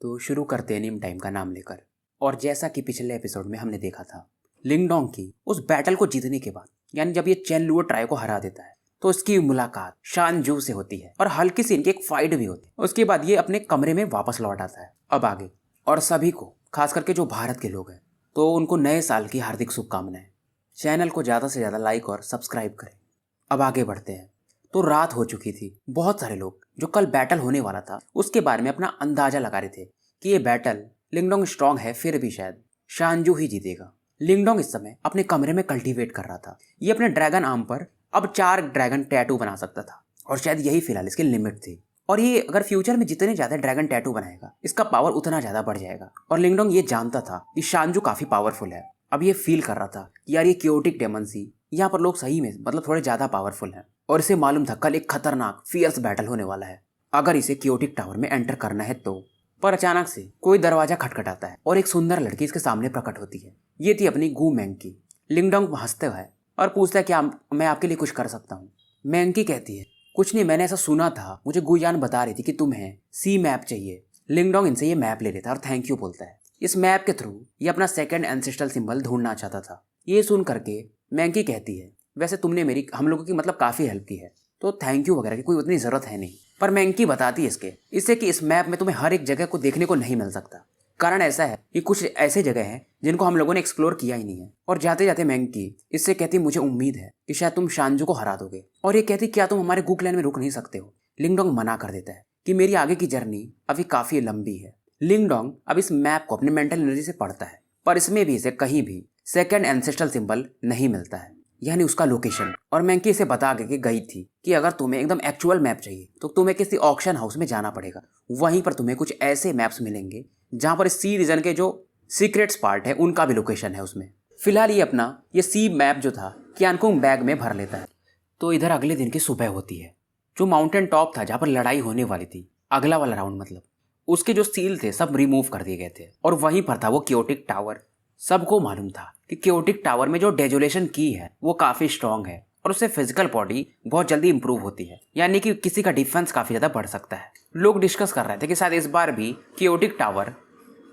तो शुरू करते हैं नीम टाइम का नाम लेकर। और जैसा कि पिछले एपिसोड में हमने देखा था, लिंगडोंग की उस बैटल को जीतने के बाद, यानी जब ये चेन लुओ ट्राई को हरा देता है, तो उसकी मुलाकात शान जू से होती है और हल्की सी इनकी एक फाइट भी होती है। उसके बाद ये अपने कमरे में वापस लौट आता है। अब आगे, और सभी को, खास करके जो भारत के लोग हैं, तो उनको नए साल की हार्दिक शुभकामनाएं। चैनल को ज़्यादा से ज़्यादा लाइक और सब्सक्राइब करें। अब आगे बढ़ते हैं। तो रात हो चुकी थी। बहुत सारे लोग जो कल बैटल होने वाला था उसके बारे में अपना अंदाजा लगा रहे थे कि ये बैटल लिंगडोंग स्ट्रांग है, फिर भी शायद शानजू ही जीतेगा। लिंगडोंग इस समय अपने कमरे में कल्टीवेट कर रहा था। ये अपने ड्रैगन आर्म पर अब 4 ड्रैगन टैटू बना सकता था और शायद यही फिलहाल इसकी लिमिट थी। और ये अगर फ्यूचर में जितने ज्यादा ड्रैगन टैटू बनाएगा, इसका पावर उतना ज्यादा बढ़ जाएगा। और लिंगडोंग ये जानता था कि शानजू काफी पावरफुल है। अब ये फील कर रहा था कि यार ये क्योटिक डेमंसी, यहाँ पर लोग सही में मतलब थोड़े ज्यादा पावरफुल हैं। और इसे मालूम था कल एक खतरनाक फियर्स बैटल होने वाला है अगर इसे क्योटिक टावर में एंटर करना है तो। पर अचानक से कोई दरवाजा खटखटाता है और एक सुंदर लड़की इसके सामने प्रकट होती है। ये थी अपनी गू मैंकी। लिंगडोंग हंसते हुए और पूछता है क्या मैं आपके लिए कुछ कर सकता हूँ। मैंकी कहती है कुछ नहीं, मैंने ऐसा सुना था, मुझे गुयान बता रही थी कि तुम्हें सी मैप चाहिए। लिंगडोंग इनसे ये मैप ले लेता है और थैंक यू बोलता है। इस मैप के थ्रू ये अपना सेकंड एंसेस्ट्रल सिंबल ढूंढना चाहता था। ये सुन करके मैंकी कहती है वैसे तुमने मेरी हम लोगों की मतलब काफ़ी हेल्प की है, तो थैंक यू वगैरह की कोई उतनी ज़रूरत है नहीं। पर मैंकी बताती है इससे कि इस मैप में तुम्हें हर एक जगह को देखने को नहीं मिल सकता। कारण ऐसा है कि कुछ ऐसे जगह हैं जिनको हम लोगों ने एक्सप्लोर किया ही नहीं है। और जाते जाते मैंकी इससे कहती मुझे उम्मीद है कि शायद तुम शानजू को हरा दोगे। और ये कहती क्या तुम हमारे गू क्लैन में रुक नहीं सकते हो। लिंगडोंग मना कर देता है कि मेरी आगे की जर्नी अभी काफ़ी लंबी है। लिंगडोंग अब इस मैप को अपने मेंटल एनर्जी से पढ़ता है, पर इसमें भी इसे कहीं भी सेकेंड एंसेस्ट्रल सिंबल नहीं मिलता है, यानी उसका लोकेशन। और मैंकी इसे बता के गई थी कि अगर तुम्हें एकदम एक्चुअल मैप चाहिए तो तुम्हें किसी ऑक्शन हाउस में जाना पड़ेगा। वहीं पर तुम्हें कुछ ऐसे मैप्स मिलेंगे जहां पर सी रीजन के जो सीक्रेट्स पार्ट है उनका भी लोकेशन है उसमें। फिलहाल ये अपना ये सी मैप जो था क्यानकुंग बैग में भर लेता है। तो इधर अगले दिन की सुबह होती है। जो माउंटेन टॉप था जहाँ पर लड़ाई होने वाली थी, अगला वाला राउंड मतलब, उसके जो सील थे सब रिमूव कर दिए गए थे और वहीं पर था वो क्योटिक टावर। सबको मालूम था कि क्योटिक टावर में जो डेजोलेशन की है वो काफ़ी स्ट्रांग है और उससे फिजिकल बॉडी बहुत जल्दी इंप्रूव होती है, यानी कि किसी का डिफेंस काफ़ी ज़्यादा बढ़ सकता है। लोग डिस्कस कर रहे थे कि शायद इस बार भी क्योटिक टावर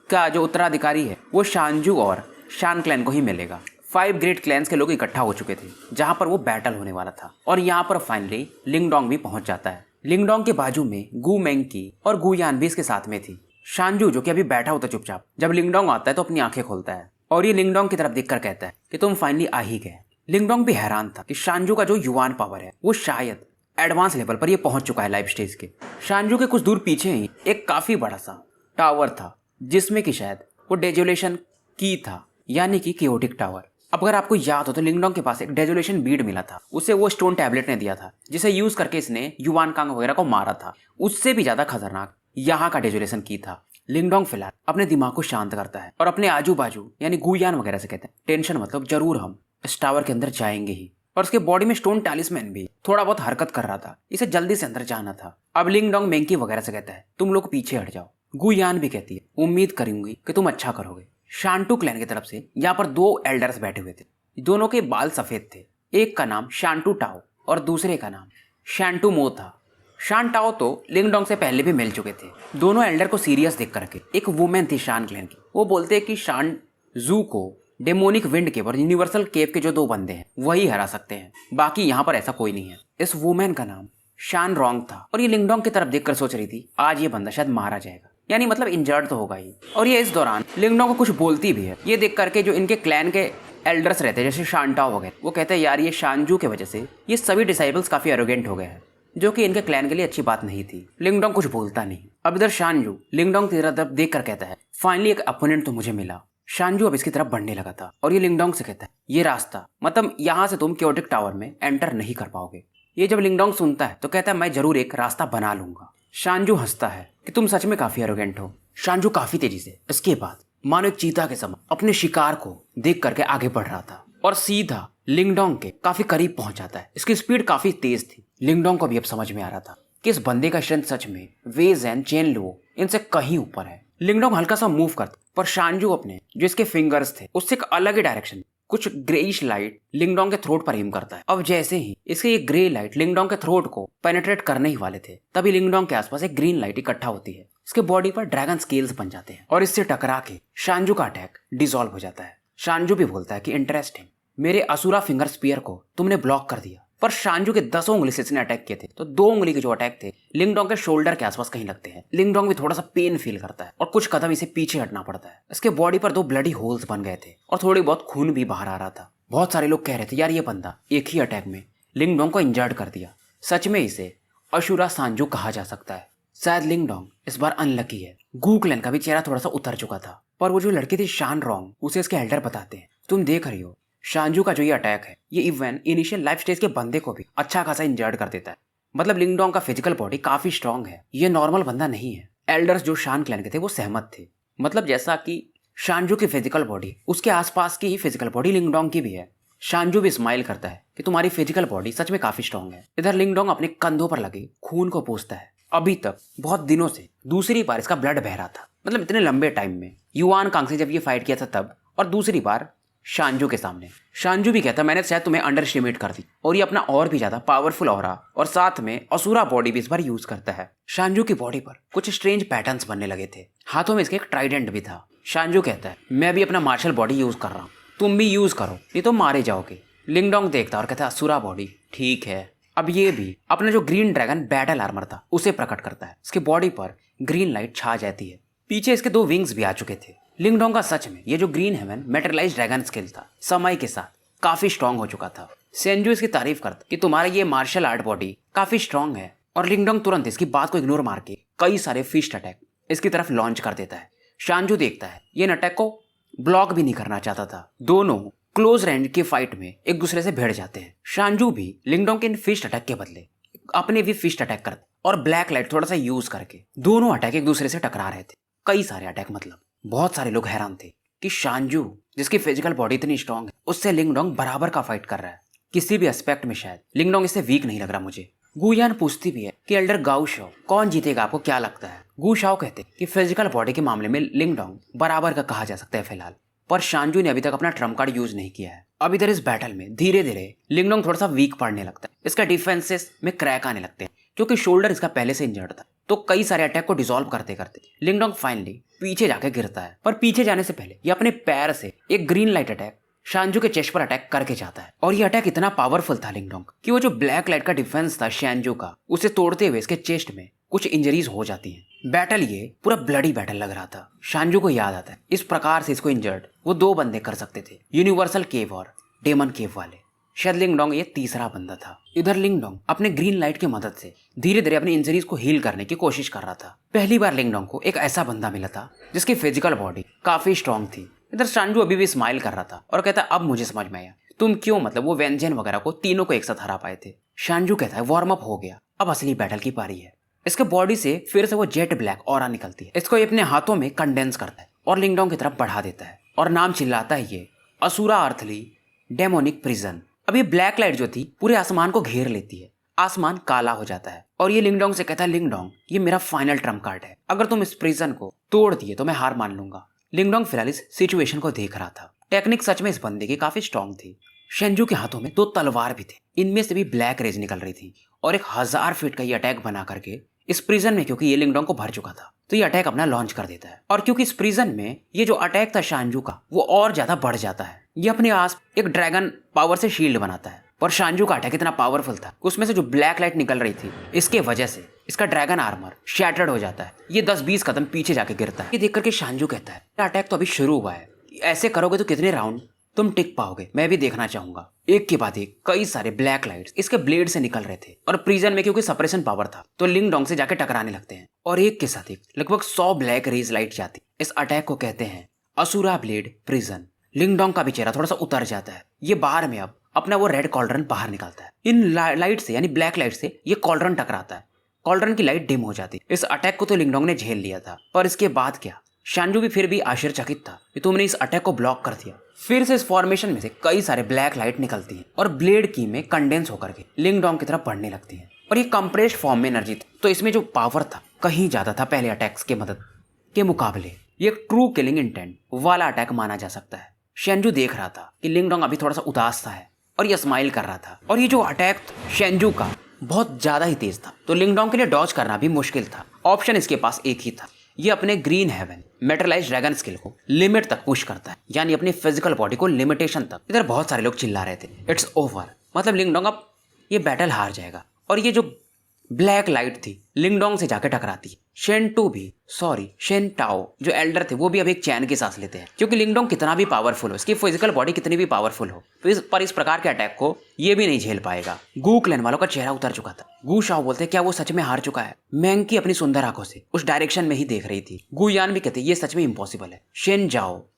का जो उत्तराधिकारी है वो शानजू और शान क्लैन को ही मिलेगा। 5 ग्रेट क्लैंस के लोग इकट्ठा हो चुके थे जहाँ पर वो बैटल होने वाला था। और यहाँ पर फाइनली लिंगडोंग भी पहुंच जाता है। लिंगडोंग के बाजू में गू मैंकी और गू यान भी इसके साथ में थी। शानजू जो कि अभी बैठा होता चुपचाप, जब लिंगडोंग आता है तो अपनी आंखें खोलता है और ये लिंगडोंग की तरफ देखकर कहता है कि तुम फाइनली आ ही गए। लिंगडोंग भी हैरान था कि शानजू का जो युवान पावर है वो शायद एडवांस लेवल पर ये पहुंच चुका है लाइफ स्टेज के। शानजू के कुछ दूर पीछे ही एक काफी बड़ा सा टावर था जिसमें कि शायद वो डेजोलेशन की था, यानी कि क्योटिक टावर। अब अगर आपको याद हो तो लिंगडोंग के पास एक डेजोलेशन बीड मिला था, उसे वो स्टोन टैबलेट ने दिया था जिसे यूज करके इसने युवान कांग वगैरह को मारा था। उससे भी ज्यादा खतरनाक यहाँ का डेजोलेशन की था। लिंगडोंग फिलहाल अपने दिमाग को शांत करता है और अपने आजू बाजू यानी गुयान वगैरह से कहते हैं टेंशन मतलब जरूर हम इस टावर के अंदर जाएंगे ही। और उसके बॉडी में स्टोन टैलिस्मैन भी थोड़ा बहुत हरकत कर रहा था, इसे जल्दी से अंदर जाना था। अब लिंगडोंग मैंकी वगैरह से कहता है तुम लोग पीछे हट जाओ। गुयान भी कहती है उम्मीद करूंगी कि तुम अच्छा करोगे। शांटू क्लैन की तरफ से यहाँ पर 2 एल्डर्स बैठे हुए थे। दोनों के बाल सफेद थे। एक का नाम शांटू टाओ और दूसरे का नाम शांटू मो था। शान टाओ तो लिंगडोंग से पहले भी मिल चुके थे। दोनों एल्डर को सीरियस देख करके, एक वुमेन थी शान क्लैन की, वो बोलते हैं कि शान जू को डेमोनिक विंड के और यूनिवर्सल केव के जो 2 बंदे हैं वही हरा सकते हैं, बाकी यहाँ पर ऐसा कोई नहीं है। इस वुमेन का नाम शान रोंग था और ये लिंगडोंग की तरफ देखकर सोच रही थी आज ये बंदा शायद मारा जाएगा, यानी मतलब इंजर्ड तो होगा ही। और ये इस दौरान लिंगडोंग को कुछ बोलती भी है। ये देख करके जो इनके क्लैन के एल्डर्स रहते हैं जैसे शांटाओ वगैरह, वो कहते हैं यार ये शानजू की वजह से ये सभी डिसाइबल्स काफी एरोगेंट हो गए हैं, जो कि इनके क्लैन के लिए अच्छी बात नहीं थी। लिंगडोंग कुछ बोलता नहीं। अब इधर शानजू लिंगडोंग की तरफ देख कर कहता है फाइनली एक अपोनेंट तो मुझे मिला। शानजू अब इसकी तरफ बढ़ने लगा था और ये लिंगडोंग से कहता है ये रास्ता मतलब यहाँ से तुम क्योटिक टावर में एंटर नहीं कर पाओगे। ये जब लिंगडोंग सुनता है तो कहता है मैं जरूर एक रास्ता बना लूंगा। शानजू हंसता है कि तुम सच में काफी एरोगेंट हो। शानजू काफी तेजी से इसके बाद मानो एक चीता के समान अपने शिकार को देख करके आगे बढ़ रहा था और सीधा लिंगडोंग के काफी करीब पहुंच जाता है। इसकी स्पीड काफी तेज थी। लिंगडोंग को भी अब समझ में आ रहा था कि इस बंदे का स्ट्रेंथ सच में वे ज़ेन चेन लुओ इनसे कहीं ऊपर है। लिंगडोंग हल्का सा मूव करता, पर शानजू अपने जो इसके फिंगर्स थे उससे एक अलग ही डायरेक्शन कुछ ग्रेइश लाइट लिंगडोंग के थ्रोट पर एम करता है। अब जैसे ही इसके ये ग्रे लाइट लिंगडोंग के थ्रोट को पेनिट्रेट करने ही वाले थे, तभी लिंगडोंग के आसपास एक ग्रीन लाइट इकट्ठा होती है इसके बॉडी पर ड्रैगन स्केल्स बन जाते हैं और इससे टकरा के शांजू का अटैक डिसॉल्व हो जाता है। शांजू भी बोलता है कि इंटरेस्टिंग, मेरे असुरा फिंगर स्पीयर को तुमने ब्लॉक कर दिया। पर शांजू के 10 उंगली से इसने अटैक किए थे, तो 2 उंगली के जो अटैक थे लिंगडोंग के शोल्डर के आसपास कहीं लगते हैं। लिंगडोंग भी थोड़ा सा पेन फील करता है और कुछ कदम इसे पीछे हटना पड़ता है। इसके बॉडी पर 2 ब्लडी होल्स बन गए थे और थोड़ी बहुत खून भी बाहर आ रहा था। बहुत सारे लोग कह रहे थे यार ये बंदा एक ही अटैक में लिंगडोंग को इंजर्ड कर दिया। सच में इसे असुरा सांजू कहा जा सकता है। शायद लिंगडोंग इस बार अनलकी है। गू क्लैन का भी चेहरा थोड़ा सा उतर चुका था, पर वो जो लड़की थी शान रोंग, उसे इसके एल्डर बताते हैं, तुम देख रही हो शांजू का जो ये अटैक है ये इवन इनिशियल लाइफ स्टेज के बंदे को भी अच्छा खासा इंजर्ड कर देता है। मतलब लिंगडोंग का फिजिकल बॉडी काफी स्ट्रांग है, ये नॉर्मल बंदा नहीं है। एल्डर्स जो शान क्लैन के थे वो सहमत थे। मतलब जैसा कि शांजू की फिजिकल बॉडी उसके आसपास की ही फिजिकल बॉडी लिंगडोंग की भी है। शांजू भी स्माइल करता है कि तुम्हारी फिजिकल बॉडी सच में काफी स्ट्रांग है। इधर लिंगडोंग अपने कंधों पर लगे खून को पूछता है। अभी तक बहुत दिनों से दूसरी बार इसका ब्लड बह रहा था, मतलब इतने लंबे टाइम में। युआन कांग से जब ये फाइट किया था तब, और दूसरी बार शांजू के सामने। शांजू भी कहता मैंने शायद तुम्हें अंडर एस्टिमेट कर दी, और ये अपना और भी ज्यादा पावरफुल ऑरा और साथ में असुरा बॉडी भी इस बार यूज करता है। शांजू की बॉडी पर कुछ स्ट्रेंज पैटर्न्स बनने लगे थे, हाथों में इसके एक ट्राइडेंट भी था। शांजू कहता है मैं भी अपना मार्शल बॉडी यूज कर रहा हूँ, तुम भी यूज करो नहीं तो मारे जाओगे। लिंगडोंग देखता और कहता है असुरा बॉडी ठीक है। अब ये भी अपना जो ग्रीन ड्रैगन बैटल आर्मर था उसे प्रकट करता है। इसके बॉडी पर ग्रीन लाइट छा जाती है। पीछे इसके 2 विंग्स भी आ चुके थे। लिंगडोंग का सच में ये जो ग्रीन हेवन मेटेरियलाइज्ड ड्रैगन स्किल था समय के साथ काफी स्ट्रांग हो चुका था। सेंजू इसकी तारीफ करता कि तुम्हारा ये मार्शल आर्ट बॉडी काफी स्ट्रांग है, और लिंगडोंग तुरंत इसकी बात को इग्नोर मार के कई सारे फिस्ट अटैक इसकी तरफ लॉन्च कर देता है। शांजू देखता है ये अटैक को ब्लॉक भी नहीं करना चाहता था। दोनों क्लोज रेंज के फाइट में एक दूसरे से भिड़ जाते हैं। शांजू भी लिंगडोंग के इन फिस्ट अटैक के बदले अपने भी फिस्ट अटैक करते और ब्लैक लाइट थोड़ा सा यूज करके दोनों अटैक एक दूसरे से टकरा रहे थे। कई सारे अटैक, मतलब बहुत सारे लोग हैरान थे कि शांजू जिसकी फिजिकल बॉडी इतनी स्ट्रांग है उससे लिंगडोंग बराबर का फाइट कर रहा है। किसी भी एस्पेक्ट में शायद लिंगडोंग इससे वीक नहीं लग रहा मुझे। गुयान पूछती भी है कि एल्डर गाओ शाओ कौन जीतेगा, आपको क्या लगता है। गु शाओ कहते कि फिजिकल बॉडी के मामले में लिंगडोंग बराबर का कहा जा सकता है फिलहाल, पर शांजू ने अभी तक अपना ट्रम्प कार्ड यूज नहीं किया है। अब इधर इस बैटल में धीरे धीरे लिंगडोंग थोड़ा सा वीक पड़ने लगता है। इसका डिफेंसेस में क्रैक आने लगते हैं क्योंकि शोल्डर इसका पहले से इंजर्ड था। तो कई सारे अटैक को डिसॉल्व करते करते लिंगडोंग फाइनली पीछे जाके गिरता है, पर पीछे जाने से पहले ये अपने पैर से एक ग्रीन लाइट अटैक शांजू के चेस्ट पर अटैक करके जाता है। और ये अटैक इतना पावरफुल था लिंगडोंग कि वो जो ब्लैक लाइट का डिफेंस था शांजू का, उसे तोड़ते हुए इसके चेस्ट में कुछ इंजरीज हो जाती हैं। बैटल ये पूरा ब्लडी बैटल लग रहा था। शांजू को याद आता है इस प्रकार से इसको इंजर्ड वो 2 बंदे कर सकते थे, यूनिवर्सल केव और डेमन केव वाले। शायद लिंगडोंग ये तीसरा बंदा था। इधर लिंगडोंग अपने ग्रीन लाइट की मदद से धीरे धीरे अपनी इंजरीज को हील करने की कोशिश कर रहा था। पहली बार लिंगडोंग को एक ऐसा बंदा मिला था जिसकी फिजिकल बॉडी काफी स्ट्रांग थी। इधर शांजू अभी भी स्माइल कर रहा था और कहता अब मुझे समझ में आया तुम क्यों, मतलब वो वेंजेन वगैरह को तीनों को एक साथ हरा पाए थे। शांजू कहता है वार्म अप हो गया, अब असली बैटल की पारी है। इसके बॉडी से फिर से वो जेट ब्लैक ऑरा निकलती है। इसको ये अपने हाथों में कंडेंस करता है और लिंगडोंग की तरफ बढ़ा देता है और नाम चिल्लाता है ये असुरा अर्थली डेमोनिक प्रिजन। अब ये ब्लैक लाइट जो थी पूरे आसमान को घेर लेती है, आसमान काला हो जाता है और ये लिंगडोंग से कहता है लिंगडोंग ये मेरा फाइनल ट्रम्प कार्ड है, अगर तुम इस प्रिजन को तोड़ दिए तो मैं हार मान लूंगा। लिंगडोंग फिलहाल इस सिचुएशन को देख रहा था। टेक्निक सच में इस बंदे की काफी स्ट्रांग थी। शांजू के हाथों में 2 तलवार भी थे, इनमें से भी ब्लैक रेज निकल रही थी और 1000 फीट का ये अटैक बना करके इस प्रिजन में, क्योंकि ये लिंगडोंग को भर चुका था, तो ये अटैक अपना लॉन्च कर देता है। और क्योंकि इस प्रिजन में ये जो अटैक था शांजू का वो और ज्यादा बढ़ जाता है। ये अपने आस एक ड्रैगन पावर से शील्ड बनाता है, पर शांजू का अटैक इतना पावरफुल था उसमें से जो ब्लैक लाइट निकल रही थी इसके वजह से इसका ड्रैगन आर्मर शैटर्ड हो जाता है। ये 10-20 कदम पीछे जाके गिरता है। ये देख करके शांजू कहता है अटैक तो अभी शुरू हुआ है, ऐसे करोगे तो कितने राउंड तुम टिक पाओगे, मैं भी देखना चाहूंगा। एक के बाद एक कई सारे ब्लैक लाइट्स इसके ब्लेड से निकल रहे थे और प्रिजन में क्योंकि सप्रेशन पावर था तो लिंगडोंग से जाके टकराने लगते हैं और एक के साथ एक लगभग 100 ब्लैक रेज लाइट जाती। इस अटैक को कहते हैं असुरा ब्लेड प्रिजन। लिंगडोंग का भी चेहरा थोड़ा सा उतर जाता है। ये बाहर में अब अपना वो रेड कॉल्ड्रन बाहर निकालता है। इन लाइट से यानी ब्लैक लाइट से ये कॉल्ड्रन टकराता है, कॉल्ड्रन की लाइट डिम हो जाती। इस अटैक को तो लिंगडोंग ने झेल लिया था, पर इसके बाद क्या, शांजू भी फिर भी आश्चर्यचकित था कि तुमने इस अटैक को ब्लॉक कर दिया। फिर से इस फॉर्मेशन में से कई सारे ब्लैक लाइट निकलती हैं और ब्लेड की में कंडेंस होकर के लिंगडोंग की तरफ बढ़ने लगती हैं और ये कंप्रेस्ड फॉर्म में एनर्जी थी, तो इसमें जो पावर था कहीं ज्यादा था पहले अटैक्स के मदद के मुकाबले। ये एक ट्रू किलिंग इंटेंट वाला अटैक माना जा सकता है। शांजू देख रहा था कि लिंगडोंग अभी थोड़ा सा उदास था है और ये स्माइल कर रहा था, और ये जो अटैक शांजू का बहुत ज्यादा ही तेज था, तो लिंगडोंग के लिए डॉज करना भी मुश्किल था। ऑप्शन इसके पास एक ही था, ये अपने green heaven metallize dragon skill को लिमिट तक पुश करता है, यानी अपनी फिजिकल बॉडी को लिमिटेशन तक। इधर बहुत सारे लोग चिल्ला रहे थे इट्स ओवर, मतलब लिंगडोंग अब ये बैटल हार जाएगा। और ये जो ब्लैक लाइट थी लिंगडोंग से जाके टकराती है। शेन टाओ जो एल्डर थे वो भी अब एक चैन की सांस लेते हैं, क्योंकि लिंगडोंग कितना भी पावरफुल हो, इसकी फिजिकल बॉडी कितनी भी पावरफुल हो, पर इस प्रकार के अटैक को ये भी नहीं झेल पाएगा। गू क्लैन वालों का चेहरा उतर चुका था। गू शाओ बोलते क्या वो सच में हार चुका है? मैंकी अपनी सुंदर आंखों से उस डायरेक्शन में ही देख रही थी। गू यान भी कहते ये सच में इम्पॉसिबल है।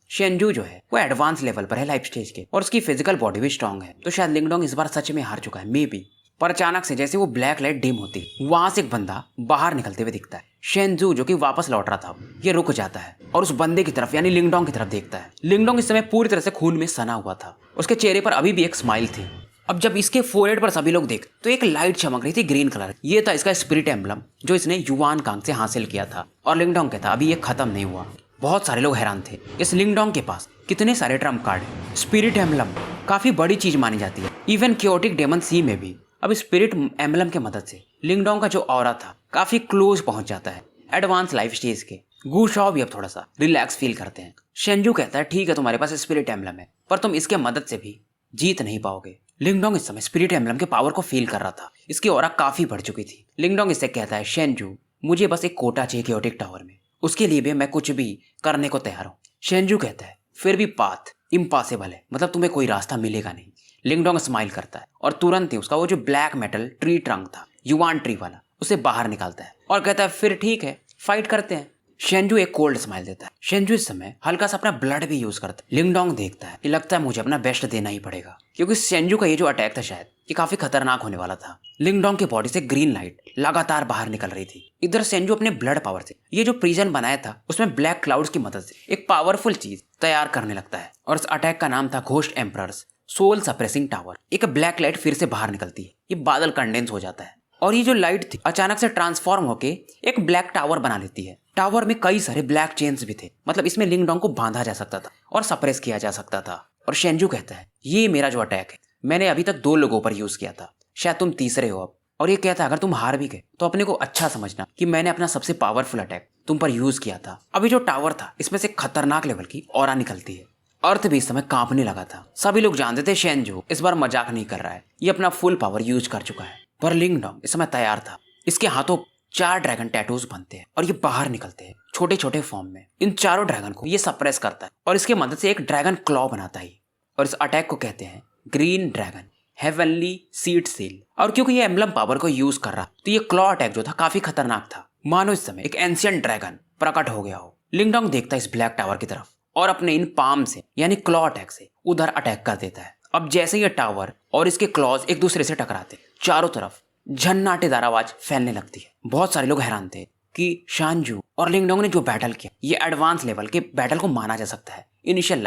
शेनजू जो है वो एडवांस लेवल पर है लाइफ स्टेज के, और उसकी फिजिकल बॉडी भी स्ट्रांग है, तो शायद लिंगडोंग इस बार सच में हार चुका है, मे बी। पर अचानक से जैसे वो ब्लैक लाइट डिम होती, वहां से एक बंदा बाहर निकलते हुए दिखता है। शेनजू जो कि वापस लौट रहा था, ये रुक जाता है और उस बंदे की तरफ यानी लिंगडोंग की तरफ देखता है। लिंगडोंग इस समय पूरी तरह से खून में सना हुआ था, उसके चेहरे पर अभी भी एक स्माइल थी। अब जब इसके फोरहेड पर सभी लोग देख तो एक लाइट चमक रही थी ग्रीन कलर। ये था इसका स्पिरिट एम्बलम जो इसने युवान कांग से हासिल किया था। और लिंगडोंग कहता अभी ये खत्म नहीं हुआ। बहुत सारे लोग हैरान थे, इस लिंगडोंग के पास कितने सारे ट्रम्प कार्ड है। स्पिरिट एम्बलम काफी बड़ी चीज मानी जाती है, इवन क्योटिक डेमन सी में भी। अब स्पिरिट एम्बलम के मदद से लिंगडोंग का जो ऑरा था काफी क्लोज पहुंच जाता है एडवांस लाइफ स्टेज के। गू शाओ भी अब थोड़ा सा रिलैक्स फील करते हैं। शेनजू कहता है ठीक है तुम्हारे पास स्पिरिट एम्बलम है, पर तुम इसके मदद से भी जीत नहीं पाओगे। लिंगडोंग इस समय स्पिरिट एम्बलम के पावर को फील कर रहा था, इसकी ऑरा काफी बढ़ चुकी थी। लिंगडोंग इससे कहता है शेनजू मुझे बस एक कोटा चाहिए क्योटिक टावर में, उसके लिए भी मैं कुछ भी करने को तैयार हूँ। शेनजू कहता है फिर भी पाथ इम्पॉसिबल है, मतलब तुम्हें कोई रास्ता मिलेगा नहीं। लिंगडोंग स्माइल करता है और तुरंत ही उसका वो जो ब्लैक मेटल ट्री ट्रंक था युवान ट्री वाला उसे बाहर निकालता है और कहता है फिर ठीक है फाइट करते हैं। शेनजू एक कोल्ड स्माइल देता है। शेनजू इस समय हल्का सा अपना ब्लड भी यूज करता है। लिंगडोंग देखता है ये लगता है मुझे अपना बेस्ट देना ही पड़ेगा, क्योंकि शेनजू का ये जो अटैक था शायद ये काफी खतरनाक होने वाला था। लिंगडोंग के बॉडी से ग्रीन लाइट लगातार बाहर निकल रही थी। इधर शेनजू अपने ब्लड पावर से ये जो प्रिजन बनाया था उसमें ब्लैक क्लाउड्स की मदद से एक पावरफुल चीज तैयार करने लगता है, और इस अटैक का नाम था ghost emperor's soul suppressing tower. एक ब्लैक लाइट फिर से बाहर निकलती है, ये बादल कंडेंस हो जाता है और ये जो लाइट थी अचानक से ट्रांसफॉर्म होके एक ब्लैक टावर बना लेती है। टावर में कई सारे ब्लैक चेन्स भी थे, मतलब इसमें लिंगडोंग को बांधा जा सकता था और सप्रेस किया जा सकता था। और शेनजू कहता है ये मेरा जो अटैक है मैंने अभी तक 2 लोगों पर यूज किया था, शायद तुम तीसरे हो अब। और ये कहता है अगर तुम हार भी गए तो अपने को अच्छा समझना कि मैंने अपना सबसे पावरफुल अटैक तुम पर यूज किया था। अभी जो टावर था इसमें से खतरनाक लेवल की ऑरा निकलती है। अर्थ भी इस समय कांपने लगा था। सभी लोग जानते थे शेनजू इस बार मजाक नहीं कर रहा है, ये अपना फुल पावर यूज कर चुका है। पर लिंगडोंग इस समय तैयार था। इसके हाथों 4 ड्रैगन टैटूज बनते हैं और ये बाहर निकलते हैं छोटे छोटे फॉर्म में। इन चारों ड्रैगन को ये सप्रेस करता है और इसके मदद से एक ड्रैगन क्लॉ बनाता है, और इस अटैक को कहते हैं green dragon heavenly seed seal. और क्योंकि ये एम्बलम पावर को यूज कर रहा तो ये क्लॉ अटैक जो था काफी खतरनाक था, मानो इस समय एक एंशिएंट ड्रैगन प्रकट हो गया हो। लिंगडोंग देखता है इस ब्लैक टावर की तरफ और अपने इन पाम से यानी क्लॉ अटैक से उधर अटैक कर देता है। अब जैसे ये टावर और इसके क्लॉज एक दूसरे से टकराते चारों तरफ झन्नाटेदार आवाज फैलने लगती है। बहुत सारे लोग हैरान थे कि शानजू और लिंगडोंग ने जो बैटल किया ये एडवांस लेवल के बैटल को माना जा सकता है इनिशियल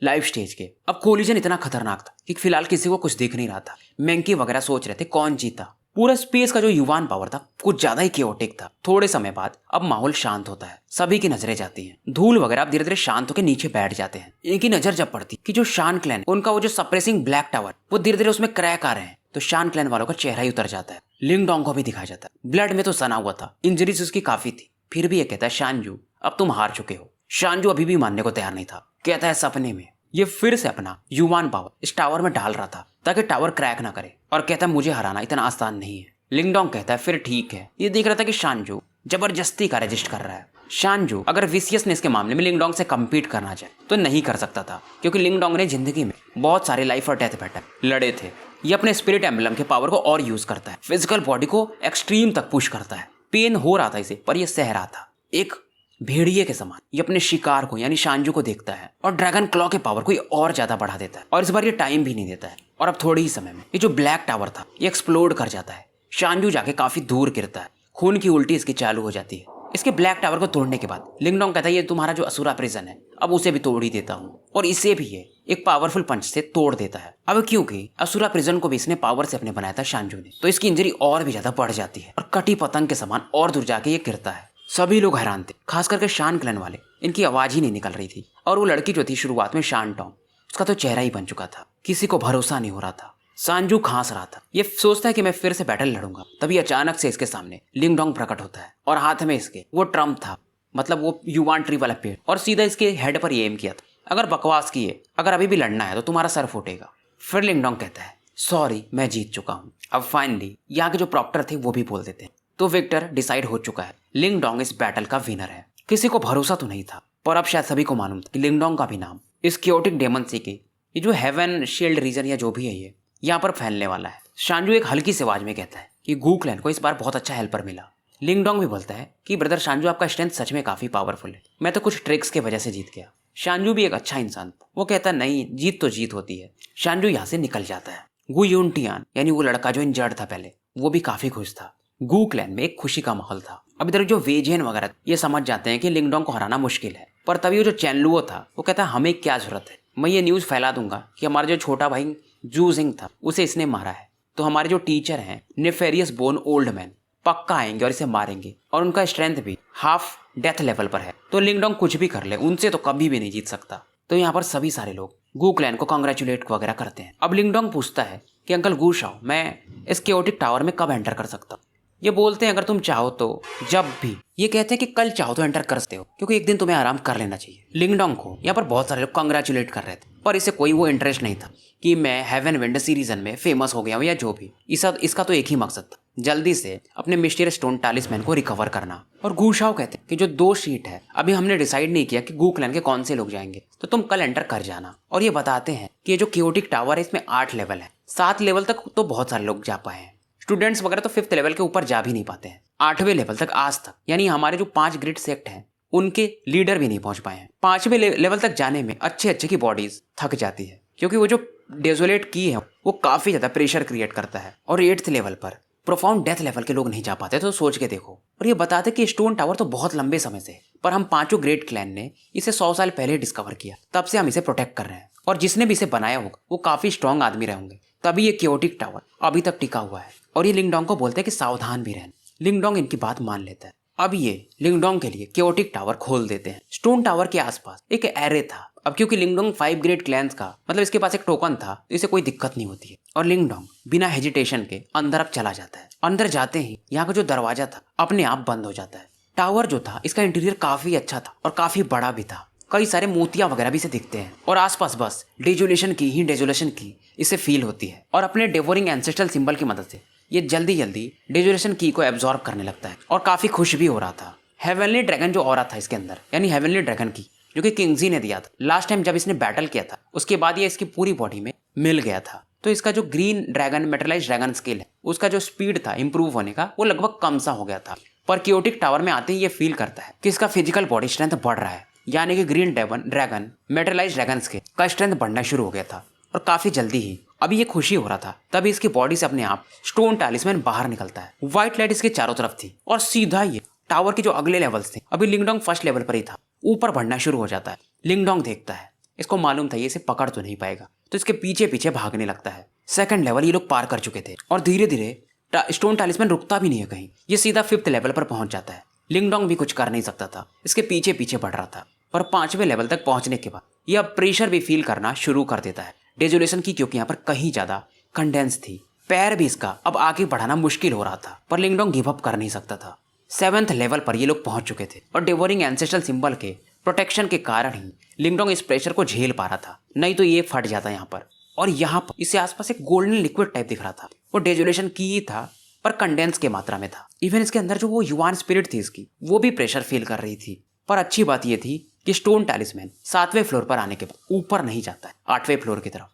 लाइफ स्टेज के। अब कोलिजन इतना खतरनाक था कि फिलहाल किसी को कुछ दिख नहीं रहा था। मैंकी वगैरह सोच रहे थे कौन जीता। पूरा स्पेस का जो युवान पावर था कुछ ज्यादा ही केओटिक था। थोड़े समय बाद अब माहौल शांत होता है, सभी की नजरें जाती हैं। धूल वगैरह अब धीरे धीरे शांत होकर नीचे बैठ जाते हैं। इनकी नजर जब पड़ती कि जो शान क्लैन उनका वो जो सप्रेसिंग ब्लैक टावर वो धीरे धीरे उसमें क्रैक आ रहे हैं, तो शान क्लैन वालों का चेहरा ही उतर जाता है। लिंगडोंग को भी दिखाया जाता है, ब्लड में तो सना हुआ था, इंजरीज उसकी काफी थी, फिर भी ये कहता है शानजू अब तुम हार चुके हो। शानजू अभी भी मानने को तैयार नहीं था। कहता है सपने में ये फिर से अपना युवान पावर इस टावर में डाल रहा था ताकि टावर क्रैक ना करे, और कहता है मुझे हराना इतना आसान नहीं है। लिंगडोंग कहता है फिर ठीक है। ये देख रहा था कि शानजू जबरदस्ती का रजिस्ट कर रहा है। शानजू अगर विशियसनेस के मामले में लिंगडोंग से कम्पीट करना चाहे तो नहीं कर सकता था, क्योंकि लिंगडोंग ने जिंदगी में बहुत सारे लाइफ और डेथ बैटल लड़े थे। ये अपने स्पिरिट एम्बलम के पावर को और यूज करता है, फिजिकल बॉडी को एक्सट्रीम तक पुश करता है। पेन हो रहा था इसे, पर यह सह रहा था। एक भेड़िए के समान ये अपने शिकार को यानी शानजू को देखता है और ड्रैगन क्लॉ के पावर को ये और ज्यादा बढ़ा देता है, और इस बार ये टाइम भी नहीं देता है। और अब थोड़े ही समय में ये जो ब्लैक टावर था ये एक्सप्लोड कर जाता है। शानजू जाके काफी दूर गिरता है, खून की उल्टी इसकी चालू हो जाती है। इसके ब्लैक टावर को तोड़ने के बाद लिंगडोंग कहता है ये तुम्हारा जो असुरा प्रिजन है अब उसे भी तोड़ ही देता हूँ, और इसे भी ये एक पावरफुल पंच से तोड़ देता है। अब क्योंकि असुरा प्रिजन को भी इसने पावर से अपने बनाया था शानजू ने, तो इसकी इंजरी और भी ज्यादा बढ़ जाती है और कटी पतंग के समान और दूर जाके ये गिरता है। सभी लोग हैरान थे, खास करके शान क्लैन वाले। इनकी आवाज ही नहीं निकल रही थी, और वो लड़की जो थी शुरुआत में शान टॉम, उसका तो चेहरा ही बन चुका था। किसी को भरोसा नहीं हो रहा था। शानजू खांस रहा था, ये सोचता है कि मैं फिर से बैटल लड़ूंगा। तभी अचानक से इसके सामने लिंगडोंग प्रकट होता है और हाथ में इसके वो ट्रम्प था, मतलब वो युवान ट्री वाला पेड़, और सीधा इसके हेड पर ये एम किया था। अगर बकवास किए, अगर अभी भी लड़ना है तो तुम्हारा सर फूटेगा। फिर लिंगडोंग कहता है सॉरी मैं जीत चुका हूँ। अब फाइनली यहाँ के जो प्रॉक्टर थे वो भी बोल देते हैं। तो विक्टर डिसाइड हो चुका है, लिंगडोंग इस बैटल का विनर है। किसी को भरोसा तो नहीं था, पर अब शायद सभी को मालूम था कि लिंगडोंग का भी नाम इस क्योटिक डेमन सी के ये जो हेवन शील्ड रीजन या जो भी है ये यहाँ पर फैलने वाला है। शांजू एक हल्की सी आवाज में कहता है कि गू क्लैन को इस बार बहुत अच्छा हेल्पर मिला। लिंगडोंग भी बोलता है कि ब्रदर शांजू आपका स्ट्रेंथ सच में काफी पावरफुल है, मैं तो कुछ ट्रिक्स की वजह से जीत गया। शांजू भी एक अच्छा इंसान, वो कहता है नहीं जीत तो जीत होती है। शांजू यहाँ से निकल जाता है। गू यूनटियान यानी वो लड़का जो इंजर्ड था पहले, वो भी काफी खुश था। गू क्लैन में एक खुशी का माहौल था। अब इधर जो वेजियन वगैरह ये समझ जाते हैं कि लिंगडोंग को हराना मुश्किल है, पर तभी वो जो चैनलुओ था वो कहता है हमें क्या जरूरत है, मैं ये न्यूज़ फैला दूंगा कि हमारा जो छोटा भाई जू जिंग था उसे इसने मारा है, तो हमारे जो टीचर हैं नेफेरियस बोन ओल्ड मैन पक्का आएंगे और इसे मारेंगे, और उनका स्ट्रेंथ भी हाफ डेथ लेवल पर है, तो लिंगडोंग कुछ भी कर ले उनसे तो कभी भी नहीं जीत सकता। तो यहाँ पर सभी सारे लोग गू क्लैन को कांग्रेचुलेट वगैरह करते हैं। अब लिंगडोंग पूछता है कि अंकल गू शाओ मैं इस केओटिक टावर में कब एंटर कर सकता हूँ। ये बोलते हैं अगर तुम चाहो तो जब भी। ये कहते हैं कि कल चाहो तो एंटर कर सकते हो, क्योंकि एक दिन तुम्हें आराम कर लेना चाहिए। लिंगडोंग को यहाँ पर बहुत सारे लोग कांग्रेचुलेट कर रहे थे, पर इसे कोई वो इंटरेस्ट नहीं था कि मैं हेवन विंड सीरीजन में फेमस हो गया हूँ या जो भी। इसका तो एक ही मकसद था, जल्दी से अपने मिस्टीरियस स्टोन टालिस्मैन को रिकवर करना। और गू शाओ कहते हैं कि जो 2 सीट है अभी हमने डिसाइड नहीं किया कि गू क्लैन के कौन से लोग जाएंगे, तो तुम कल एंटर कर जाना। और ये बताते हैं कि ये जो केओटिक टावर है इसमें 8 लेवल है, 7 लेवल तक तो बहुत सारे लोग जा पाए हैं, स्टूडेंट्स वगैरह तो 5th लेवल के ऊपर जा भी नहीं पाते हैं। 8वें लेवल तक आज तक यानी हमारे जो 5 ग्रेट सेक्ट हैं उनके लीडर भी नहीं पहुंच पाए हैं। 5वें लेवल तक जाने में अच्छे की बॉडीज थक जाती है, क्योंकि वो जो डेजोलेट की है वो काफी ज्यादा प्रेशर क्रिएट करता है, और 8th लेवल पर प्रोफाउंड डेथ लेवल के लोग नहीं जा पाते। तो सोच के देखो। और ये बताते कि स्टोन टावर तो बहुत लंबे समय से, पर हम 5 ग्रेट क्लैन ने इसे 100 साल पहले डिस्कवर किया, तब से हम इसे प्रोटेक्ट कर रहे हैं, और जिसने भी इसे बनाया होगा वो काफी स्ट्रॉन्ग आदमी रहे होंगे, तभी ये केओटिक टावर अभी तक टिका हुआ है। और ये लिंगडोंग को बोलते हैं कि सावधान भी रहना। लिंगडोंग इनकी बात मान लेता है। अब ये लिंगडोंग के लिए केओटिक टावर खोल देते हैं। स्टोन टावर के आसपास एक एरे था। अब क्योंकि लिंगडोंग 5 ग्रेट क्लैंस का मतलब इसके पास एक टोकन था, तो इसे कोई दिक्कत नहीं होती है, और लिंगडोंग बिना हेजिटेशन के अंदर अब चला जाता है। अंदर जाते ही यहाँ का जो दरवाजा था अपने आप बंद हो जाता है। टावर जो था इसका इंटीरियर काफी अच्छा था और काफी बड़ा भी था, कई सारे मोतिया वगैरह भी इसे दिखते हैं, और आसपास बस डेजोलेशन की इसे फील होती है। और अपने डेवोरिंग एंसेस्ट्रल सिंबल की मदद से ये जल्दी डेजोलेशन की को एब्जॉर्ब करने लगता है, और काफी खुश भी हो रहा था। हेवनली ड्रैगन जो ऑरा था इसके अंदर, यानी हेवनली ड्रैगन की जो कि किंगजी ने दिया था लास्ट टाइम जब इसने बैटल किया था, उसके बाद ये इसकी पूरी बॉडी में मिल गया था। तो इसका जो green dragon metallise dragon skill है उसका जो स्पीड था इंप्रूव होने का वो लगभग कम सा हो गया था। पर क्योटिक टावर में आते ही ये फील करता है कि इसका फिजिकल बॉडी स्ट्रेंथ बढ़ रहा है, यानी कि green dragon metallise dragon skill का स्ट्रेंथ बढ़ना शुरू हो गया था, और काफी जल्दी ही अभी ये खुशी हो रहा था। तभी इसकी बॉडी से अपने आप स्टोन टालिस्मैन बाहर निकलता है। व्हाइट लाइट इसके चारों तरफ थी, और सीधा ये टावर के जो अगले लेवल्स थे, अभी लिंगडोंग 1st लेवल पर ही था, ऊपर बढ़ना शुरू हो जाता है। लिंगडोंग देखता है, इसको मालूम था ये इसे पकड़ तो नहीं पाएगा, तो इसके पीछे पीछे भागने लगता है। 2nd लेवल ये लोग पार कर चुके थे, और धीरे धीरे स्टोन टालिस्मैन रुकता भी नहीं है कहीं, ये सीधा 5th लेवल पर पहुंच जाता है। लिंगडोंग भी कुछ कर नहीं सकता था, इसके पीछे पीछे बढ़ रहा था। पर 5वें लेवल तक पहुंचने के बाद यह प्रेशर भी फील करना शुरू कर देता है डेजोलेशन की, क्योंकि यहाँ पर कहीं ज्यादा कंडेंस थी। पैर भी इसका अब आगे बढ़ाना मुश्किल हो रहा था, पर लिंगडोंग गिव अप कर नहीं सकता था। 7th लेवल पर ये लोग पहुंच चुके थे, और डेवोरिंग एंसेस्ट्रल सिंबल के प्रोटेक्शन के कारण ही लिंगडोंग इस प्रेशर को झेल पा रहा था, नहीं तो ये फट जाता यहाँ पर। और यहाँ पर इसके आसपास एक गोल्डन लिक्विड टाइप दिख रहा था, वो डेजोलेशन की ही था पर कंडेंस के मात्रा में था। इवन इसके अंदर जो वो युवान स्पिरिट थी इसकी, वो भी प्रेशर फील कर रही थी। पर अच्छी बात ये थी कि स्टोन टालिस्मैन 7वें फ्लोर पर आने के बाद ऊपर नहीं जाता है 8वें फ्लोर की तरफ,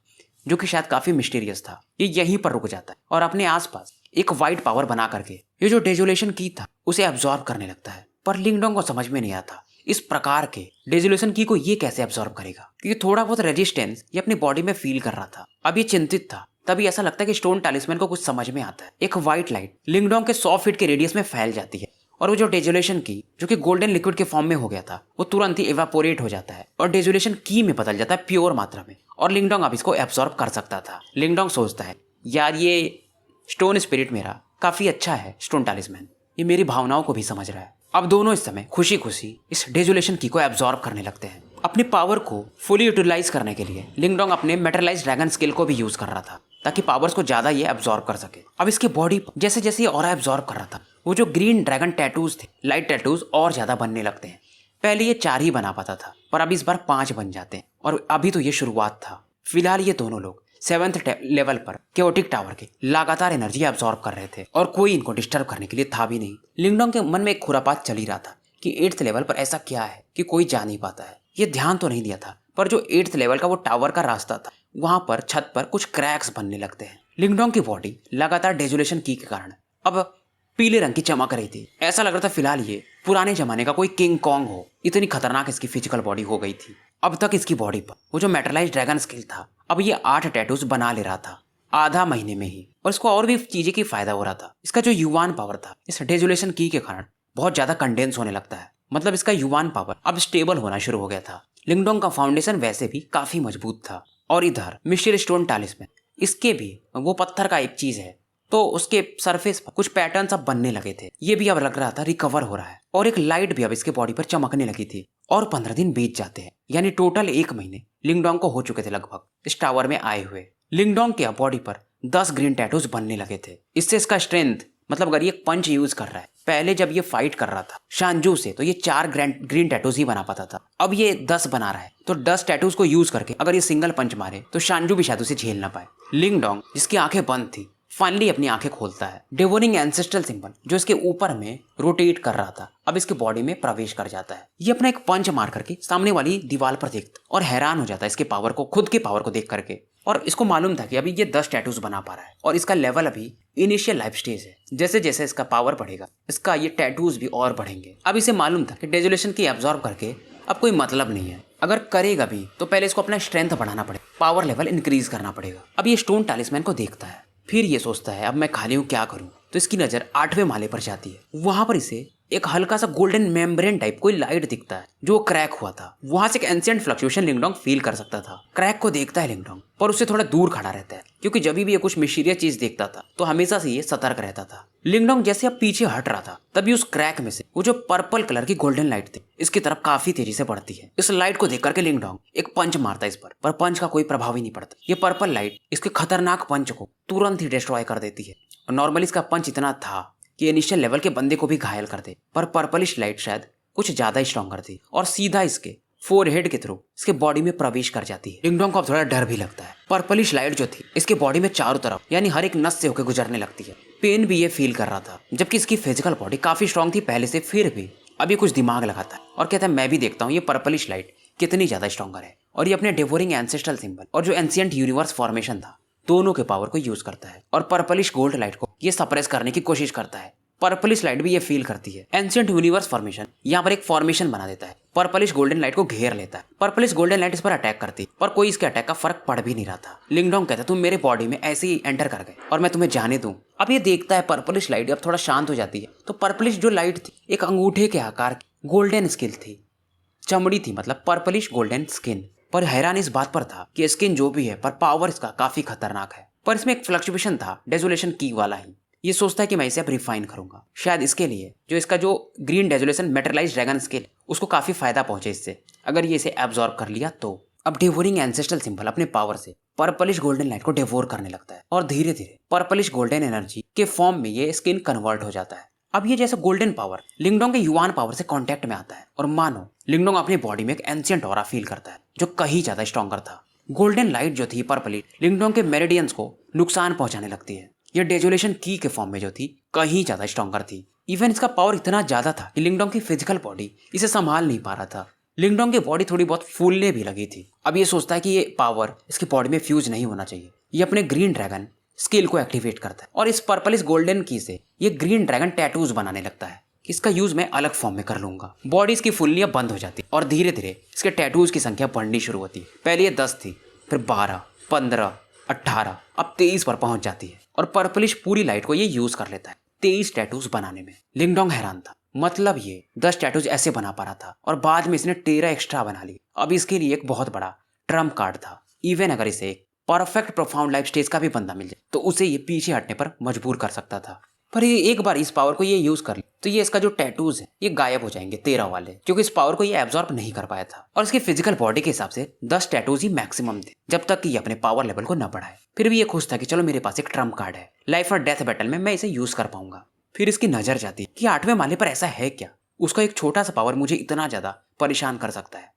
जो कि शायद काफी मिस्टीरियस था। ये यहीं पर रुक जाता है और अपने आसपास एक वाइट पावर बना करके ये जो डेजोलेशन की था उसे एब्जॉर्ब करने लगता है। पर लिंगडोंग को समझ में नहीं आता इस प्रकार के डेजोलेशन की को ये कैसे एब्जॉर्ब करेगा, क्योंकि थोड़ा बहुत रेजिस्टेंस ये अपनी बॉडी में फील कर रहा था। अब ये चिंतित था, तभी ऐसा लगता है कि स्टोन टालिस्मैन को कुछ समझ में आता है। एक व्हाइट लाइट लिंगडोंग के 100 फीट के रेडियस में फैल जाती है, और वो जो डेजोलेशन की जो कि गोल्डन लिक्विड के फॉर्म में हो गया था वो तुरंत ही इवापोरेट हो जाता है और डेजोलेशन की में बदल जाता है प्योर मात्रा में, और लिंगडोंग अब इसको एब्जॉर्ब कर सकता था। लिंगडोंग सोचता है यार ये स्टोन स्पिरिट मेरा काफी अच्छा है, स्टोन टालिस्मैन ये मेरी भावनाओं को भी समझ रहा है। अब दोनों इस समय खुशी खुशी इस डेजोलेशन की को एब्जॉर्ब करने लगते हैं। अपनी पावर को फुली यूटिलाइज करने के लिए लिंगडोंग अपने मेटलाइज्ड ड्रैगन स्किल को भी यूज कर रहा था ताकि पावर्स को ज्यादा ये एब्जॉर्ब कर सके। अब इसकी बॉडी जैसे जैसे ये ऑरा एब्जॉर्ब कर रहा था वो जो ग्रीन ड्रैगन टैटूज थे, लाइट टैटूज और ज्यादा बनने लगते हैं। पहले ये 4 ही बना पाता था, पर अब इस बार 5 बन जाते हैं। और अभी तो ये शुरुआत था। फिलहाल ये दोनों लोग 7th लेवल पर केओटिक टावर के लगातार एनर्जी एब्जॉर्ब कर रहे थे और कोई इनको डिस्टर्ब करने के लिए था भी नहीं। लिंगडोंग के मन में एक खुरापात चल ही रहा था कि 8th लेवल पर ऐसा क्या है कि कोई जा नहीं पाता है। ये ध्यान तो नहीं दिया था, पर जो 8th लेवल का वो टावर का रास्ता था, वहां पर छत पर कुछ क्रैक्स बनने लगते हैं। लिंगडोंग की बॉडी लगातार डेजुलेशन की के कारण अब पीले रंग की चमक रही थी। ऐसा लग रहा था फिलहाल ये पुराने जमाने का कोई किंग कॉन्ग हो, इतनी खतरनाक इसकी फिजिकल बॉडी हो गई थी। अब तक इसकी बॉडी पर वो जो मेटलाइज्ड ड्रैगन स्किल था, अब ये 8 टैटूज बना ले रहा था आधा महीने में ही। और इसको और भी चीजें की फायदा हो रहा था। इसका जो युवान पावर था इस डेजुलेशन की के कारण बहुत ज्यादा कंडेंस होने लगता है। मतलब इसका युवान पावर अब स्टेबल होना शुरू हो गया था। लिंगडोंग का फाउंडेशन वैसे भी काफी मजबूत था। और इधर मिस्टर स्टोन टालिस्मैन, इसके भी वो पत्थर का एक चीज है, तो उसके सरफेस पर कुछ पैटर्न्स अब बनने लगे थे। ये भी अब लग रहा था रिकवर हो रहा है। और एक लाइट भी अब इसके बॉडी पर चमकने लगी थी। और 15 दिन बीत जाते हैं, यानी टोटल 1 महीने लिंगडोंग को हो चुके थे लगभग इस टावर में आए हुए। लिंगडोंग के बॉडी पर 10 ग्रीन टैटूज बनने लगे थे। इससे इसका स्ट्रेंथ, मतलब अगर ये पंच यूज कर रहा है, पहले जब ये फाइट कर रहा था शानजू से तो ये 4 ग्रीन टैटूज ही बना पाता था। अब ये 10 बना रहा है, तो 10 टैटूज को यूज करके अगर ये सिंगल पंच मारे तो शानजू भी शायद उसे झेल ना पाए। लिंगडोंग, जिसकी आंखें बंद थी, फाइनली अपनी आंखें खोलता है। डेवोरिंग एंसेस्ट्रल सिंबल जो इसके ऊपर में रोटेट कर रहा था, अब इसके बॉडी में प्रवेश कर जाता है। ये अपना एक पंच मार करके सामने वाली दीवार पर देखता और हैरान हो जाता है इसके पावर को, खुद के पावर को देख करके। और इसको मालूम था कि अभी ये 10 टैटूज बना पा रहा है और इसका लेवल अभी इनिशियल लाइफ स्टेज है। जैसे जैसे इसका पावर बढ़ेगा, इसका ये टैटूज भी और बढ़ेंगे। अब इसे मालूम था कि डेजुलेशन की एब्जॉर्ब करके अब कोई मतलब नहीं है। अगर करेगा भी तो पहले इसको अपना स्ट्रेंथ बढ़ाना पड़ेगा, पावर लेवल इंक्रीज करना पड़ेगा। अब ये स्टोन टालिस्मैन को देखता है, फिर ये सोचता है अब मैं खाली हूँ, क्या करूँ। तो इसकी नजर 8वें माले पर जाती है। वहां पर इसे एक हल्का सा गोल्डन मेम्ब्रेन टाइप कोई लाइट दिखता है जो क्रैक हुआ था। वहां से एक एंशिएंट फ्लक्चुएशन लिंगडोंग फील कर सकता था। क्रैक को देखता है लिंगडोंग, पर उससे थोड़ा दूर खड़ा रहता है, क्योंकि जब भी ये कुछ मिस्टीरियस चीज देखता था तो हमेशा से ये सतर्क रहता था। लिंगडोंग जैसे अब पीछे हट रहा था, तभी उस क्रैक में से वो जो पर्पल कलर की गोल्डन लाइट थी इसकी तरफ काफी तेजी से बढ़ती है। इस लाइट को देख करके लिंगडोंग एक पंच मारता है इस पर पंच का कोई प्रभाव ही नहीं पड़ता। ये पर्पल लाइट इसके खतरनाक पंच को तुरंत ही डिस्ट्रॉय कर देती है। और नॉर्मली इसका पंच इतना था कि इनिशियल लेवल के बंदे को भी घायल कर दे, पर पर्पलिश लाइट शायद कुछ ज्यादा स्ट्रॉन्गर थी और सीधा इसके फोरहेड के थ्रू इसके बॉडी में प्रवेश कर जाती है। लिंगडोंग को अब थोड़ा डर भी लगता है। पर्पलिश लाइट जो थी इसके बॉडी में चारों तरफ यानी हर एक नस से होकर गुजरने लगती है। पेन भी ये फील कर रहा था, जबकि इसकी फिजिकल बॉडी काफी स्ट्रॉन्ग थी पहले से, फिर भी अभी कुछ दिमाग लगाता है और कहता है मैं भी देखता हूँ ये पर्पलिश लाइट कितनी ज्यादा स्ट्रॉन्गर है। और ये अपने डेवोरिंग एंसेस्ट्रल सिंबल और जो एंशिएंट यूनिवर्स फॉर्मेशन था दोनों के पावर को यूज करता है और पर्पलिश गोल्ड लाइट को ये सप्रेस करने की कोशिश करता है। पर्पलिश लाइट भी ये फील करती है। एंशिएंट यूनिवर्स फॉर्मेशन यहाँ पर एक फॉर्मेशन बना देता है, पर्पलिश गोल्डन लाइट को घेर लेता है। पर्पलिश गोल्डन लाइट इस पर अटैक करती, पर कोई इसके अटैक का फर्क पड़ भी नहीं रहा था। लिंगडोंग कहता तुम मेरे बॉडी में ऐसे ही एंटर कर गए और मैं तुम्हें जाने दूं। अब ये देखता है पर्पलिश लाइट अब थोड़ा शांत हो जाती है, तो पर्पलिश जो लाइट थी एक अंगूठे के आकार की गोल्डन स्किन थी, चमड़ी थी, मतलब पर्पलिश गोल्डन स्किन। पर हैरान इस बात पर था कि स्किन जो भी है पर पावर इसका काफी खतरनाक है। पर इसमें एक फ्लक्चुएशन था डेजुलेशन की वाला ही। ये सोचता है कि मैं इसे अब रिफाइन करूंगा, शायद इसके लिए जो इसका जो ग्रीन डेजुलेशन मेटलाइज्ड ड्रैगन स्किल उसको काफी फायदा पहुंचे इससे, अगर ये इसे एब्जॉर्ब कर लिया तो। अब डेवोरिंग एंसेस्ट्रल सिंबल अपने पावर से पर्पलिश गोल्डन लाइट को डेवोर करने लगता है और धीरे धीरे पर्पलिश गोल्डन एनर्जी के फॉर्म में ये स्किन कन्वर्ट हो जाता है। अब ये जैसे गोल्डन पावर लिंगडोंग के युवान पावर से कांटेक्ट में आता है और मानो लिंगडोंग अपनी बॉडी में एक एंशिएंट ऑरा फील करता है जो कहीं ज्यादा स्ट्रॉन्गर था। गोल्डन लाइट जो थी पर्पलिश लिंगडोंग के मेरिडियंस को नुकसान पहुंचाने लगती है। यह डेजुलेशन की के फॉर्म में जो थी कहीं ज्यादा स्ट्रॉन्गर थी। इवन इसका पावर इतना ज्यादा था कि लिंगडोंग की फिजिकल बॉडी इसे संभाल नहीं पा रहा था। लिंगडोंग की बॉडी थोड़ी बहुत फूलने भी लगी थी। अब ये सोचता है कि ये पावर इसकी बॉडी में फ्यूज नहीं होना चाहिए। ये अपने ग्रीन ड्रैगन स्किल को एक्टिवेट करता है और इस पर्पलिश गोल्डन की से ये ग्रीन ड्रैगन टैटूज बनाने लगता है। इसका यूज मैं अलग फॉर्म में कर लूंगा। बॉडी इसकी फुल्ली बंद हो जाती है और धीरे धीरे इसके टैटूज की संख्या बढ़नी शुरू होती है। पहले ये 10 थी, फिर 12, 15, 18, अब 23 पर पहुंच जाती है और पर्पलिश पूरी लाइट को ये यूज कर लेता है 23 टैटूज बनाने में। लिंगडोंग हैरान था, मतलब ये 10 टैटूज ऐसे बना पा रहा था और बाद में इसने 13 एक्स्ट्रा बना ली। अब इसके लिए एक बहुत बड़ा ट्रम्प कार्ड था। इवन अगर इसे एक परफेक्ट प्रोफाउंड लाइफ स्टेज का भी बंदा मिल जाए तो उसे ये पीछे हटने पर मजबूर कर सकता था। पर ये एक बार इस पावर को ये यूज कर ले तो ये इसका जो टैटूज है ये गायब हो जाएंगे 13 वाले, क्योंकि इस पावर को ये एब्जॉर्ब नहीं कर पाया था और इसकी फिजिकल बॉडी के हिसाब से 10 टैटूज ही मैक्सिमम थे जब तक कि ये अपने पावर लेवल को न बढ़ाए। फिर भी ये खुश था कि चलो मेरे पास एक ट्रम्प कार्ड है, लाइफ और डेथ बैटल में मैं इसे यूज कर पाऊंगा। फिर इसकी नजर जाती है कि 8वें माले पर ऐसा है क्या। उसका एक छोटा सा पावर मुझे इतना ज़्यादा परेशान कर सकता है।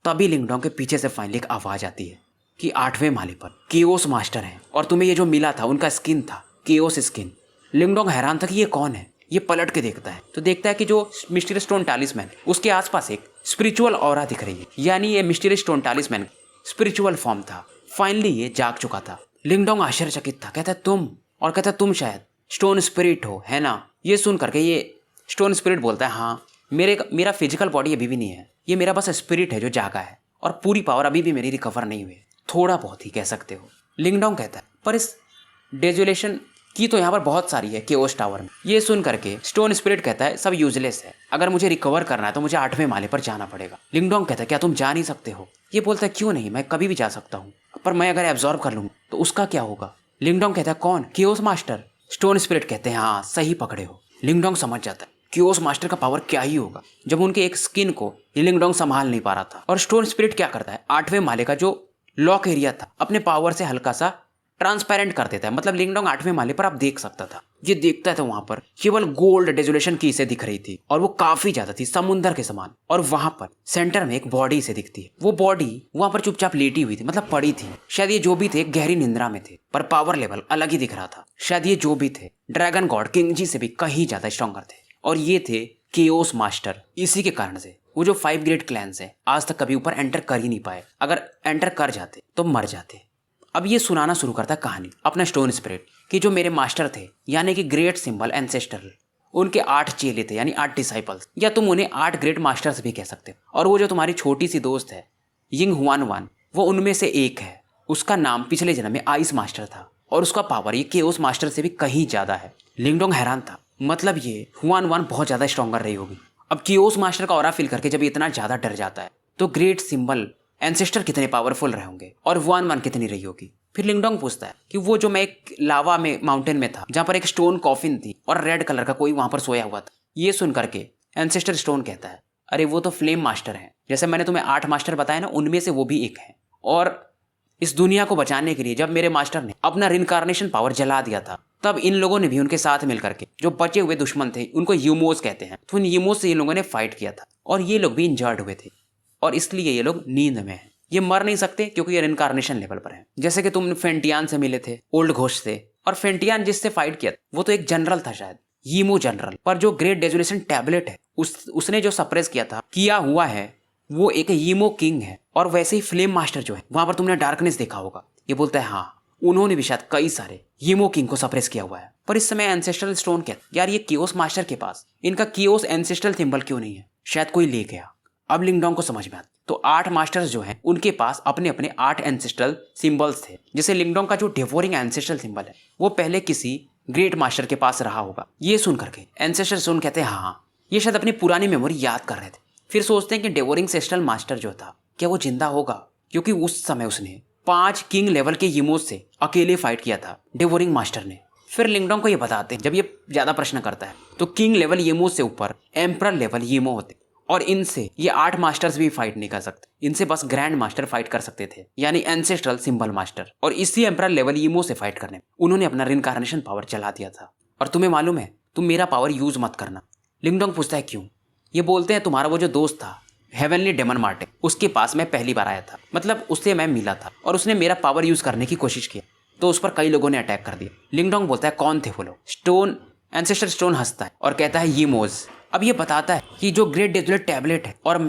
तभी लिंगडोंग के पीछे से फाइनली एक आवाज़ आती है कि 8वें माले पर केओस मास्टर हैं और तुम्हें ये जो मिला था उनका स्किन था केओस स्किन। लिंगडोंग हैरान था कि ये कौन है। ये पलट के देखता है तो देखता है कि जो मिस्टीरियस स्टोन टैलिस्मैन उसके आसपास एक स्पिरिचुअल ऑरा दिख रही है, यानी ये मिस्टीरियस स्टोन टैलिस्मैन स्पिरिचुअल फॉर्म था। फाइनली ये जाग चुका था। लिंगडोंग आश्चर्यचकित था, कहता है तुम, और कहता है तुम शायद स्टोन स्पिरिट हो, है ना। ये सुन करके ये स्टोन स्पिरिट बोलता है हाँ, मेरा फिजिकल बॉडी अभी भी नहीं है, ये मेरा बस स्पिरिट है जो जागा है और पूरी पावर अभी भी मेरी रिकवर नहीं हुई, थोड़ा बहुत ही कह सकते हो। लिंगडोंग कहता है पर इस डेजुलेशन की तो यहाँ पर बहुत सारी है केओस टावर में। ये सुन करके स्टोन स्पिरिट कहता है सब यूजलेस है, अगर मुझे रिकवर करना है तो मुझे 8वें माले पर जाना पड़ेगा। लिंगडोंग कहता है क्या तुम जा नहीं सकते हो। ये बोलता है क्यों नहीं, मैं कभी भी जा सकता हूँ, पर मैं अगर एब्जॉर्ब कर लूँ तो उसका क्या होगा। लिंगडोंग कहता है कौन, केओस मास्टर। स्टोन स्पिरिट कहते हैं हाँ सही पकड़े हो। लिंगडोंग समझ जाता है केओस मास्टर का पावर क्या ही होगा जब उनके एक स्किन को लिंगडोंग संभाल नहीं पा रहा था। और स्टोन स्पिरिट क्या करता है, 8वें माले का जो लॉक एरिया था अपने पावर से हल्का सा ट्रांसपेरेंट कर देता है, मतलब लिंगडोंग 8वें माले पर आप देख सकता था। ये देखता है तो वहां पर केवल गोल्ड डेजुलेशन की इसे दिख रही थी और वो काफी ज्यादा थी समुद्र के समान। और वहां पर सेंटर में एक बॉडी से दिखती है, वो बॉडी वहां पर चुपचाप लेटी हुई थी, मतलब पड़ी थी। शायद ये जो भी थे गहरी निंद्रा में थे, पर पावर लेवल अलग ही दिख रहा था। शायद ये जो भी थे ड्रैगन गॉड किंग जी से भी कहीं ज्यादा स्ट्रॉन्गर थे और ये थे केओस मास्टर। इसी के कारण से वो जो 5 ग्रेट क्लैंस है आज तक कभी ऊपर एंटर कर ही नहीं पाए, अगर एंटर कर जाते तो मर जाते। अब ये सुनाना शुरू करता है कहानी अपना स्टोन स्पिरिट कि जो मेरे मास्टर थे यानी कि ग्रेट सिंबल एंसेस्टर, उनके 8 चेले थे यानी 8 डिसाइपल्स, या तुम उन्हें 8 ग्रेट मास्टर्स भी कह सकते हो। और वो जो तुम्हारी छोटी सी दोस्त है यिंग हुआन वान, वो उनमें से एक है। उसका नाम पिछले जन्म में आइस मास्टर था और उसका पावर ये केओस मास्टर से भी कहीं ज्यादा है। लिंगडोंग हैरान था, मतलब ये हुआन वान बहुत ज्यादा स्ट्रॉन्गर रही होगी। अब केओस मास्टर का ऑरा फील करके जब इतना ज्यादा डर जाता है तो ग्रेट सिंबल एंसेस्टर कितने पावरफुल रहे होंगे और हुआन वान कितनी रही होगी। फिर लिंगडोंग पूछता है कि वो जो मैं एक लावा में माउंटेन में था जहां पर एक स्टोन कॉफिन थी और रेड कलर का कोई वहां पर सोया हुआ था। ये सुन करके एंसेस्टर स्टोन कहता है अरे वो तो फ्लेम मास्टर है, जैसे मैंने तुम्हें 8 मास्टर बताया ना उनमें से वो भी एक है। और इस दुनिया को बचाने के लिए जब मेरे मास्टर ने अपना रिनकार्नेशन पावर जला दिया था तब इन लोगों ने भी उनके साथ मिलकर के जो बचे हुए दुश्मन थे उनको यूमोस कहते हैं, तो इन यूमोस से इन लोगों ने फाइट किया था और ये लोग भी इंजर्ड हुए थे और इसलिए ये लोग नींद में हैं। ये मर नहीं सकते क्योंकि ये रिनकार्नेशन लेवल पर है। जैसे कि तुम फेंटियान से मिले थे ओल्ड घोस्ट से, और फेंटियान जिससे फाइट किया वो तो एक जनरल था शायद यीमो जनरल, पर जो ग्रेट डेजुलेशन टैबलेट है उसने जो सप्रेस किया हुआ है वो एक यीमो किंग है। और वैसे ही फ्लेम मास्टर जो है वहां पर तुमने डार्कनेस देखा होगा, ये बोलता है हाँ उन्होंने भी शायद कई सारे यीमो किंग को सप्रेस किया हुआ है। पर इस समय एंसेस्ट्रल स्टोन क्या यार, ये कियोस मास्टर के पास इनका कियोस एंसेस्ट्रल सिंबल क्यों नहीं है, शायद कोई ले गया। अब लिंगडोंग को समझ में आता तो 8 मास्टर्स जो हैं उनके पास अपने अपने 8 एंसेस्ट्रल सिंबल्स थे। जैसे लिंगडोंग का जो डेवोरिंग एंसेस्ट्रल सिंबल है वो पहले किसी ग्रेट मास्टर के पास रहा होगा। ये सुन करके एंसेस्टर स्टोन कहते हैं हाँ, ये शायद अपनी पुरानी मेमोरी याद कर रहे थे। फिर सोचते हैं कि डेवोरिंग एंसेस्ट्रल मास्टर जो था क्या वो जिंदा होगा, क्योंकि उस समय उसने 5 किंग लेवल के यीमोस से अकेले फाइट किया था डेवोरिंग मास्टर ने। फिर लिंगडोंग को ये बताते हैं जब ये ज्यादा प्रश्न करता है तो किंग लेवल यीमोस से ऊपर एम्परर लेवल यीमो होते और इनसे ये 8 मास्टर्स भी फाइट नहीं कर सकते, इनसे बस ग्रैंड मास्टर फाइट कर सकते थे यानी एंसेस्ट्रल सिंबल मास्टर। और इसी एम्परर लेवल यीमो से फाइट करने उन्होंने अपना रिनकार्नेशन पावर चला दिया था। और तुम्हें मालूम है तुम मेरा पावर यूज मत करना। लिंगडोंग पूछता है क्यों। ये बोलते हैं तुम्हारा वो जो दोस्त था हेवनली डेमन मार्टे, उसके पास मैं पहली बार आया था, मतलब उससे मैं मिला था और उसने मेरा पावर यूज करने की कोशिश की तो उस पर कई लोगों ने अटैक कर दिया। लिंगडोंग बोलता है कौन थे वो लोग। स्टोन एंसेस्टर स्टोन हंसता है और कहता है यीमोज। अब ये बताता है कि जो ग्रेट डेजुलेट टैबलेट है और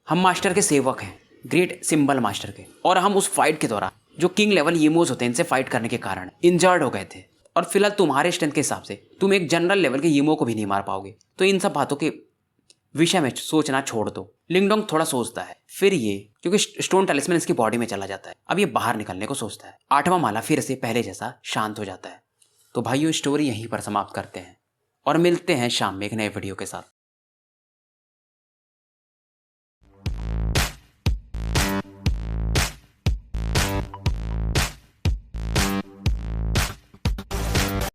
हम मास्टर के सेवक हैं, ग्रेट सिंबल मास्टर के, और हम उस फाइट के दौरान जो किंग लेवल यीमोज होते हैं इनसे फाइट करने के कारण इंजर्ड हो गए थे और फिलहाल तुम्हारे स्ट्रेंथ के हिसाब से तुम एक जनरल लेवल के यीमो को भी नहीं मार पाओगे, तो इन सब बातों के विषय में सोचना छोड़ दो। लिंगडोंग थोड़ा सोचता है, फिर ये क्योंकि स्टोन टैलिस्मैन इसकी बॉडी में चला जाता है, अब ये बाहर निकलने को सोचता है। 8वां माला फिर से पहले जैसा शांत हो जाता है। तो भाइयों स्टोरी यहीं पर समाप्त करते हैं और मिलते हैं शाम में एक नए वीडियो के साथ।